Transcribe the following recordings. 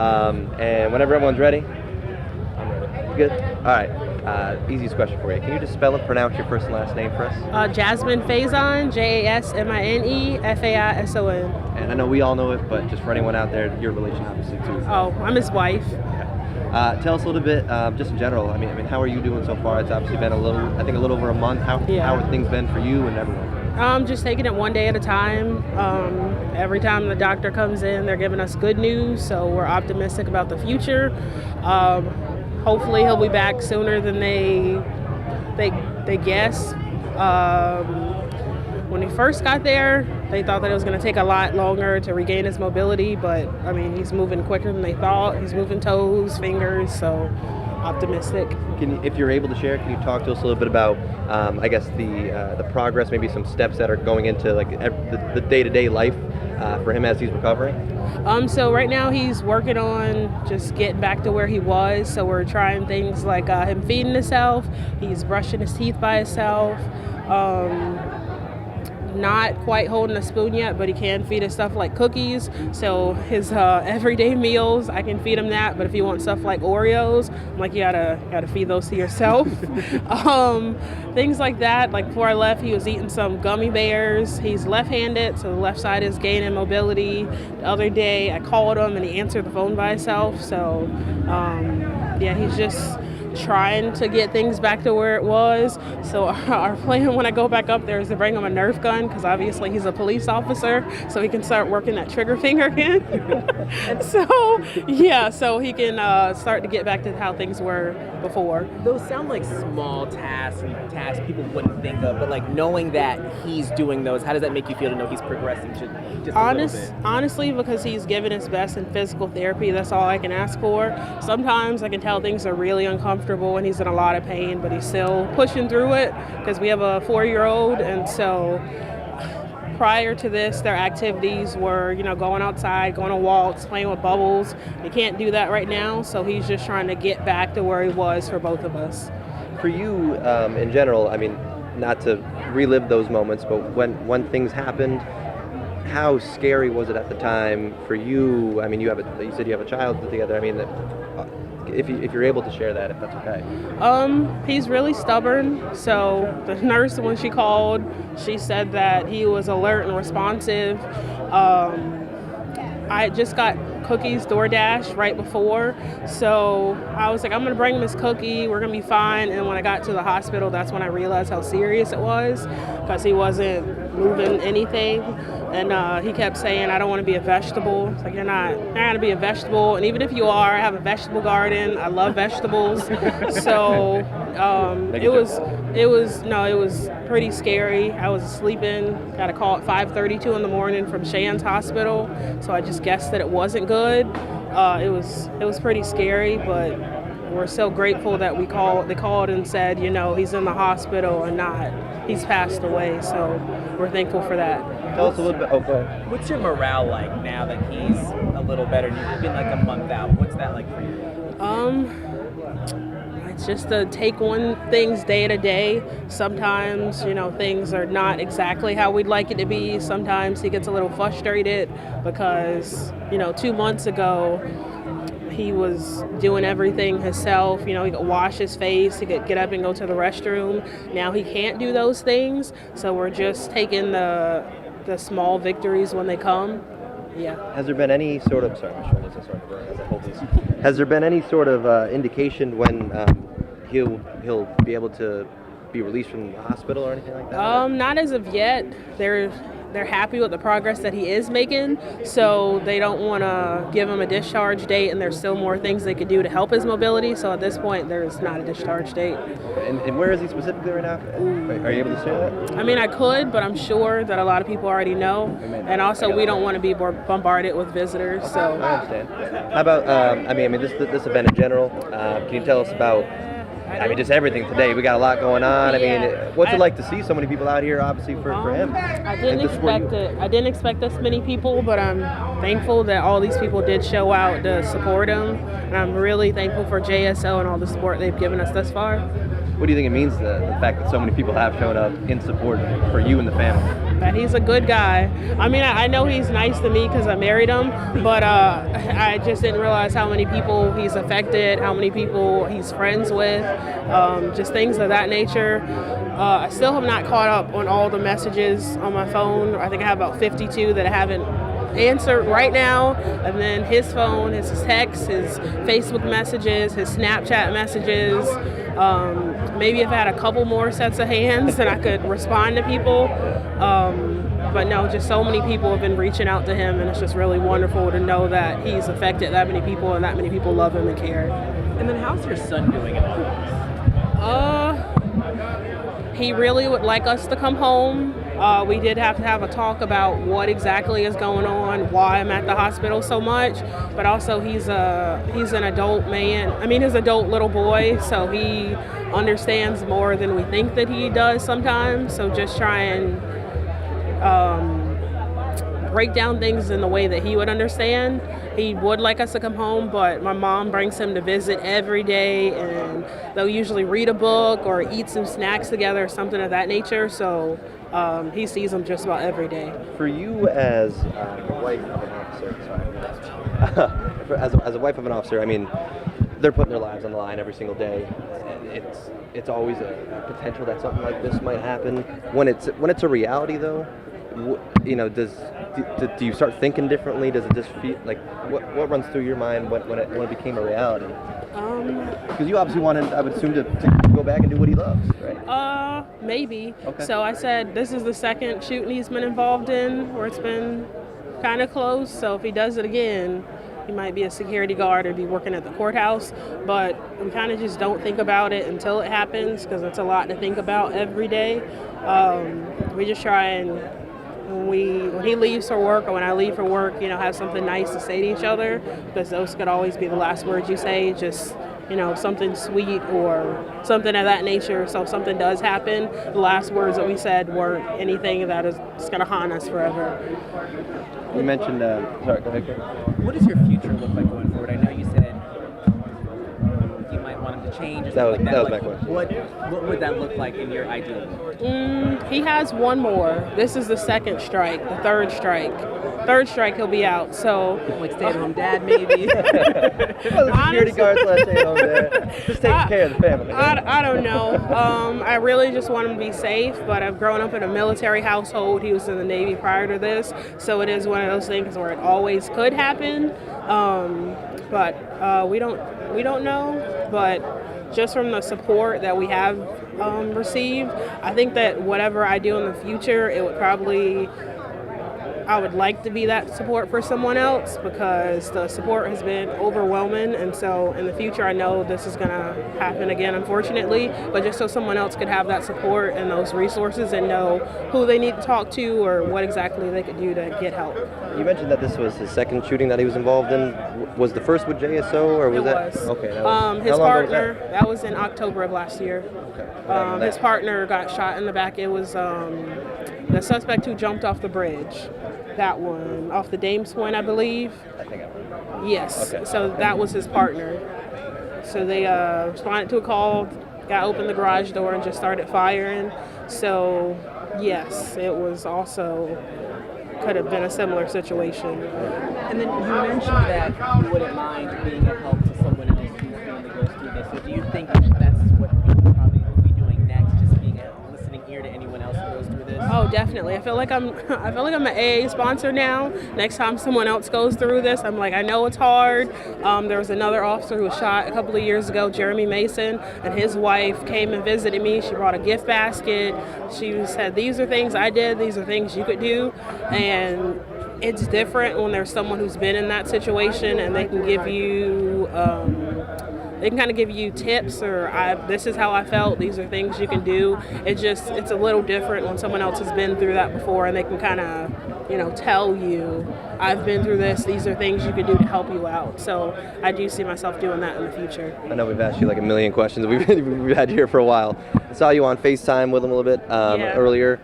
And whenever everyone's ready, I'm ready. good? All right. Easiest question for you. Can you just spell and pronounce your first and last name for us? Jasmine Faison, Jasmine Faison. And I know we all know it, but just for anyone out there, your relation obviously too. Oh, I'm his wife. Tell us a little bit, just in general. I mean, how are you doing so far? It's obviously been a little over a month. How have things been for you and everyone? Just taking it one day at a time. Every time the doctor comes in, they're giving us good news, so we're optimistic about the future. Hopefully, he'll be back sooner than they guess. When he first got there, they thought that it was going to take a lot longer to regain his mobility, but I mean, he's moving quicker than they thought. He's moving toes, fingers, so optimistic. If you're able to share, can you talk to us a little bit about, I guess, the progress, maybe some steps that are going into like the day-to-day life for him as he's recovering? So right now he's working on just getting back to where he was. So we're trying things like him feeding himself. He's brushing his teeth by himself. Not quite holding a spoon yet, but he can feed us stuff like cookies. So his everyday meals, I can feed him that. But if you want stuff like Oreos, I'm like, you gotta feed those to yourself. Things like that. Like before I left, he was eating some gummy bears. He's left-handed, so the left side is gaining mobility. The other day, I called him and he answered the phone by himself. So he's just trying to get things back to where it was. So our plan when I go back up there is to bring him a Nerf gun, because obviously he's a police officer, so he can start working that trigger finger again. So he can start to get back to how things were before. Those sound like small tasks and tasks people wouldn't think of, but like knowing that he's doing those, how does that make you feel to know he's progressing just a little bit? Honestly, because he's giving his best in physical therapy, that's all I can ask for. Sometimes I can tell things are really uncomfortable and he's in a lot of pain, but he's still pushing through it because we have a 4-year-old, and so prior to this, their activities were, going outside, going on walks, playing with bubbles. He can't do that right now, so he's just trying to get back to where he was for both of us. For you, in general, I mean, not to relive those moments, but when things happened, how scary was it at the time for you? I mean, you said you have a child together. I mean, if you're able to share that, if that's okay. He's really stubborn. So the nurse, when she called, she said that he was alert and responsive. I just got cookies DoorDash right before, so I was like, I'm gonna bring him his cookie, we're gonna be fine. And when I got to the hospital, that's when I realized how serious it was, because he wasn't moving anything, and he kept saying, I don't want to be a vegetable. It's like, you're not gonna be a vegetable, and even if you are, I have a vegetable garden, I love vegetables. So it was pretty scary. I was sleeping, got a call at 5:32 in the morning from Shands Hospital, so I just guessed that it wasn't good. It was pretty scary, but we're so grateful that they called and said, he's in the hospital and not, he's passed away, so we're thankful for that. Tell us a little bit. Okay. What's your morale like now that he's a little better? You've been like a month out. What's that like for you? It's just to take things day to day. Sometimes, things are not exactly how we'd like it to be. Sometimes he gets a little frustrated because, 2 months ago, he was doing everything himself. He could wash his face, he could get up and go to the restroom. Now he can't do those things, so we're just taking the small victories when they come. Yeah. Has there been any sort of Has there been any sort of indication when he'll be able to be released from the hospital or anything like that? Not as of yet. They're happy with the progress that he is making, so they don't want to give him a discharge date, and there's still more things they could do to help his mobility. So at this point, there's not a discharge date. And where is he specifically right now? Are you able to say that? I mean, I could, but I'm sure that a lot of people already know. And also, we don't want to be bombarded with visitors. So I understand. How about this event in general? Can you tell us about? Just everything today. We got a lot going on. What's it like to see so many people out here, obviously, for him? I didn't expect it. I didn't expect this many people, but I'm thankful that all these people did show out to support him. And I'm really thankful for JSO and all the support they've given us thus far. What do you think it means, the fact that so many people have shown up in support for you and the family? that he's a good guy. I mean, I know he's nice to me because I married him, but I just didn't realize how many people he's affected, how many people he's friends with, just things of that nature. I still have not caught up on all the messages on my phone. I think I have about 52 that I haven't answered right now. And then his phone, his texts, his Facebook messages, his Snapchat messages. Maybe if I had a couple more sets of hands, then I could respond to people. But no, just so many people have been reaching out to him, and it's just really wonderful to know that he's affected that many people and that many people love him and care. And then how's your son doing at home? He really would like us to come home. We did have to have a talk about what exactly is going on, why I'm at the hospital so much, but also he's an adult man. I mean, he's an adult little boy, so he understands more than we think that he does sometimes. So just try and break down things in the way that he would understand. He would like us to come home, but my mom brings him to visit every day, and they'll usually read a book or eat some snacks together or something of that nature. So he sees them just about every day. For you as the wife of an officer, as a wife of an officer, I mean, they're putting their lives on the line every single day. It's always a potential that something like this might happen. When it's a reality, though, you know, do you start thinking differently? Does it just feel like what runs through your mind when it became a reality? Because you obviously wanted, I would assume, to go back and do what he loves, right? Maybe. Okay. So I said this is the second shooting he's been involved in where it's been kind of close. So if he does it again, he might be a security guard or be working at the courthouse. But we kind of just don't think about it until it happens, because it's a lot to think about every day. We just try and when he leaves for work or when I leave for work, you know, have something nice to say to each other, because those could always be the last words you say. Just, you know, something sweet or something of that nature. So if something does happen, the last words that we said weren't anything that is going to haunt us forever. You mentioned, sorry, go ahead, Karen. What does your future look like going forward? I know you said you might want him to change or something like that. That was my question. What would that look like in your ideal world? He has one more. This is the second strike, the third strike. Third strike, he'll be out. So, like stay-at-home dad, maybe. Security guard / stay-at-home dad. Just taking care of the family. I don't know. I really just want him to be safe. But I've grown up in a military household. He was in the Navy prior to this, so it is one of those things where it always could happen. But we don't know. But just from the support that we have received, I think that whatever I do in the future, I would like to be that support for someone else, because the support has been overwhelming. And so in the future, I know this is going to happen again, unfortunately, but just so someone else could have that support and those resources and know who they need to talk to or what exactly they could do to get help. You mentioned that this was his second shooting that he was involved in. Was the first with JSO, or was that? Okay. That was, his how long ago partner, was that was in October of last year. Okay. His partner got shot in the back. It was the suspect who jumped off the bridge. That one, off the Dames Point, I believe. I think I remember. Yes. Okay. So that was his partner. So they responded to a call, got open the garage door, and just started firing. So yes, it was also could have been a similar situation. And then you mentioned that you wouldn't mind being a help to someone else whose family goes through this. So do you think that's what people probably will be doing next, just being a listening ear to anyone else who goes through this? Oh, definitely. I feel like I'm an AA sponsor now. Next time someone else goes through this, I'm like, I know it's hard. There was another officer who was shot a couple of years ago, Jeremy Mason, and his wife came and visited me. She brought a gift basket. She said, these are things I did, these are things you could do. And it's different when there's someone who's been in that situation and they can give you kind of give you tips, or this is how I felt, these are things you can do. It's a little different when someone else has been through that before and they can kind of, tell you, I've been through this, these are things you can do to help you out. So I do see myself doing that in the future. I know we've asked you like a million questions. We've had you here for a while. I saw you on FaceTime with him a little bit earlier.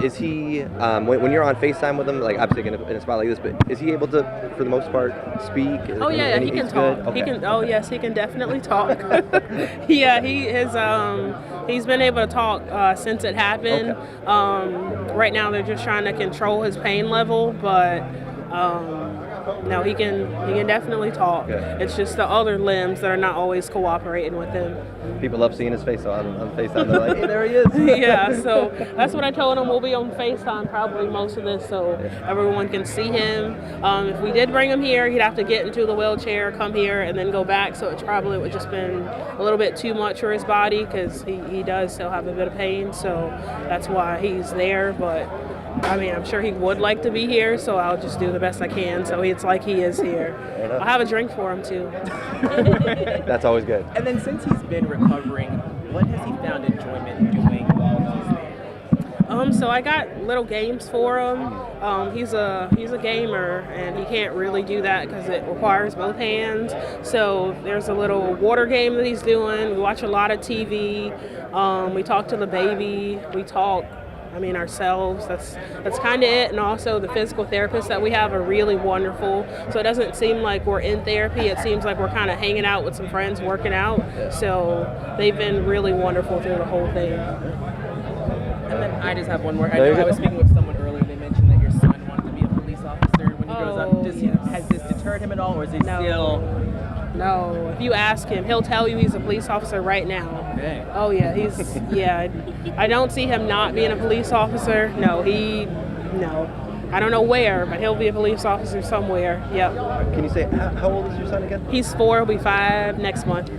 Is he when you're on FaceTime with him, like obviously in a spot like this, but is he able to, for the most part, speak? Oh yeah, he can talk. Okay. He can. Oh yes, he can definitely talk. Yeah, he is. He's been able to talk since it happened. Okay. Right now they're just trying to control his pain level, but no, he can definitely talk. Good. It's just the other limbs that are not always cooperating with him. People love seeing his face on FaceTime. They're like, hey, there he is. Yeah, so that's what I told him. We'll be on FaceTime probably most of this, so everyone can see him. If we did bring him here, he'd have to get into the wheelchair, come here, and then go back. So it probably would just been a little bit too much for his body because he does still have a bit of pain. So that's why he's there. But I mean, I'm sure he would like to be here, so I'll just do the best I can. So it's like he is here. I'll have a drink for him too. That's always good. And then since he's been recovering, what has he found enjoyment doing while he's there? So I got little games for him. He's a gamer, and he can't really do that because it requires both hands. So there's a little water game that he's doing. We watch a lot of TV. We talk to the baby. We talk. I mean, ourselves. That's kind of it. And also the physical therapists that we have are really wonderful. So it doesn't seem like we're in therapy. It seems like we're kind of hanging out with some friends, working out. So they've been really wonderful through the whole thing. And then I just have one more. I know I was speaking with someone earlier. They mentioned that your son wanted to be a police officer when he grows up. Has this deterred him at all, or is he still? No. If you ask him, he'll tell you he's a police officer right now. Okay. Oh yeah, yeah. I don't see him not being a police officer. No. I don't know where, but he'll be a police officer somewhere. Yep. Can you say how old is your son again? He's 4. He'll be 5 next month.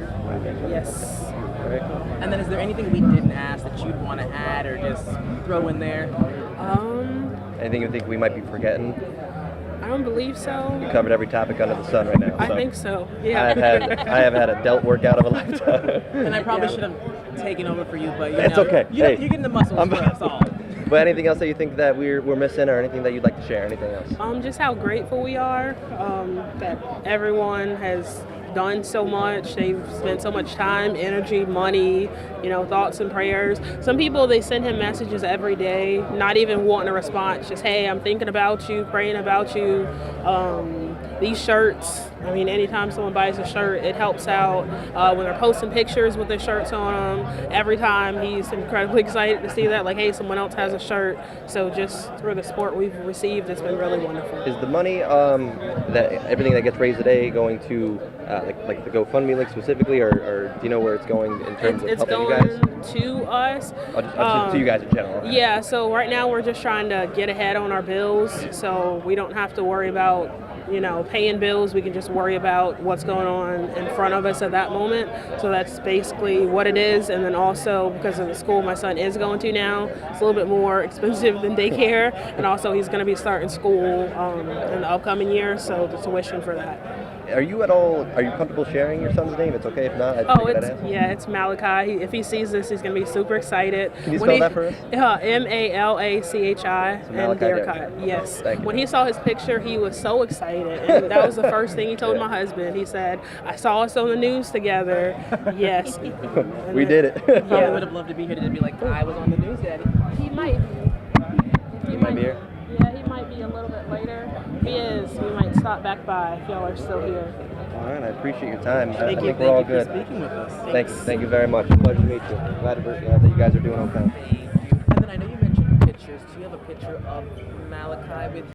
Yes. All right. And then is there anything we didn't ask that you'd want to add or just throw in there? Anything you think we might be forgetting? I don't believe so. You covered every topic under the sun right now. I think so. Yeah. I have had a delt workout of a lifetime. And I probably should have taken over for you, but It's okay. You're Hey. getting the muscles for us all. But anything else that you think that we're missing, or anything that you'd like to share? Anything else? Just how grateful we are that everyone has done so much. They've spent so much time, energy, money, thoughts and prayers. Some people, they send him messages every day, not even wanting a response. Just, hey, I'm thinking about you, praying about you. These shirts, I mean, anytime someone buys a shirt, it helps out. When they're posting pictures with their shirts on them, every time he's incredibly excited to see that, like, hey, someone else has a shirt. So just through the support we've received, it's been really wonderful. Is the money, that everything that gets raised today, going to like the GoFundMe link specifically, or do you know where it's going in terms of helping you guys? It's going to us. To you guys in general. Okay. Yeah, so right now we're just trying to get ahead on our bills, so we don't have to worry about paying bills. We can just worry about what's going on in front of us at that moment. So that's basically what it is. And then also, because of the school my son is going to now, it's a little bit more expensive than daycare. And also he's going to be starting school in the upcoming year, so the tuition for that. Are you comfortable sharing your son's name? It's okay if not. It's Malachi. If he sees this, he's going to be super excited. Can you spell that for us? Malachi and Daricaud. Yes. Thank you. When he saw his picture, he was so excited, and that was the first thing he told my husband. He said, "I saw us on the news together." Yes. We did it. Probably would have loved to be here to be like, I was on the news, Daddy. He might be. He might be here. Yeah, he might be a little bit later. If he is, we might stop back by if y'all are still here. All right, I appreciate your time. I you. think we're all Thank good. you for speaking with us. Thank you very much. Pleasure to meet you. Glad that you guys are doing okay. Thank you. And then I know you mentioned pictures. Do you have a picture of Malachi with